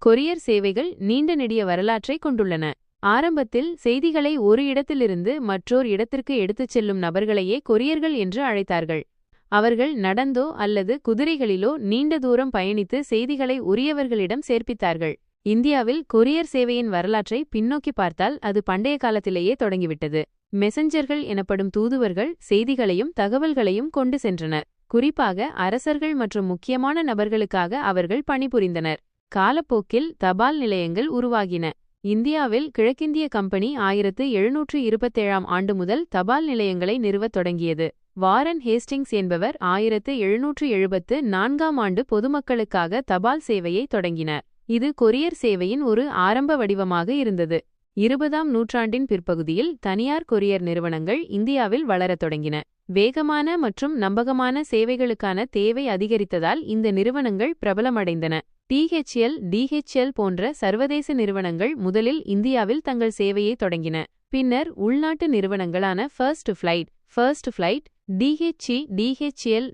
Courier சேவைகள் நீண்ட நெடிய வரலாற்றை கொண்டுள்ளன. ஆரம்பத்தில் செய்திகளை ஒரு இடத்திலிருந்து மற்றோர் இடத்திற்கு எடுத்துச் செல்லும் நபர்களையே கொரியர்கள் என்று அழைத்தார்கள். அவர்கள் நடந்தோ அல்லது குதிரைகளிலோ நீண்ட தூரம் பயணித்து செய்திகளை உரியவர்களிடம் சேர்ப்பித்தார்கள். இந்தியாவில் கொரியர் சேவையின் வரலாற்றை பின்னோக்கி பார்த்தால் அது பண்டைய காலத்திலேயே தொடங்கிவிட்டது. மெசஞ்சர்கள் எனப்படும் தூதுவர்கள் செய்திகளையும் தகவல்களையும் கொண்டு சென்றனர். குறிப்பாக அரசர்கள் மற்றும் முக்கியமான நபர்களுக்காக அவர்கள் பணிபுரிந்தனர். காலப்போக்கில் தபால் நிலையங்கள் உருவாகின. இந்தியாவில் கிழக்கிந்திய கம்பெனி 1727ஆம் ஆண்டு முதல் தபால் நிலையங்களை நிறுவத் தொடங்கியது. வாரன் ஹேஸ்டிங்ஸ் என்பவர் 1774ஆம் ஆண்டு பொதுமக்களுக்காக தபால் சேவையை தொடங்கினார். இது கொரியர் சேவையின் ஒரு ஆரம்ப வடிவமாக இருந்தது. 20ஆம் நூற்றாண்டின் பிற்பகுதியில் தனியார் கொரியர் நிறுவனங்கள் இந்தியாவில் வளரத் தொடங்கின. வேகமான மற்றும் நம்பகமான சேவைகளுக்கான தேவை அதிகரித்ததால் இந்த நிறுவனங்கள் பிரபலமடைந்தன. DHL போன்ற சர்வதேச நிறுவனங்கள் முதலில் இந்தியாவில் தங்கள் சேவையை தொடங்கின. பின்னர் உள்நாட்டு நிறுவனங்களான ஃபர்ஸ்ட் ஃபிளைட், DHL,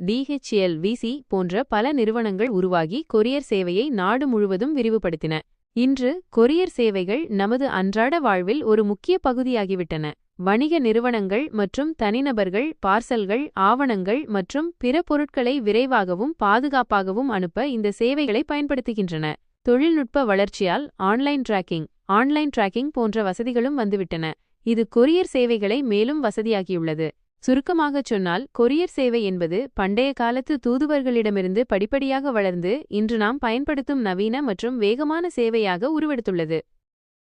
போன்ற பல நிறுவனங்கள் உருவாகி கொரியர் சேவையை நாடு முழுவதும் விரிவுபடுத்தின. இன்று கொரியர் சேவைகள் நமது அன்றாட வாழ்வில் ஒரு முக்கிய பகுதியாகிவிட்டன. வணிக நிறுவனங்கள் மற்றும் தனிநபர்கள் பார்சல்கள், ஆவணங்கள் மற்றும் பிற பொருட்களை விரைவாகவும் பாதுகாப்பாகவும் அனுப்ப இந்த சேவைகளை பயன்படுத்துகின்றன. தொழில்நுட்ப வளர்ச்சியால் ஆன்லைன் டிராக்கிங் போன்ற வசதிகளும் வந்துவிட்டன. இது கொரியர் சேவைகளை மேலும் வசதியாக்கியுள்ளது. சுருக்கமாகச் சொன்னால், கொரியர் சேவை என்பது பண்டைய காலத்து தூதுவர்களிடமிருந்து படிப்படியாக வளர்ந்து இன்று நாம் பயன்படுத்தும் நவீன மற்றும் வேகமான சேவையாக உருவெடுத்துள்ளது.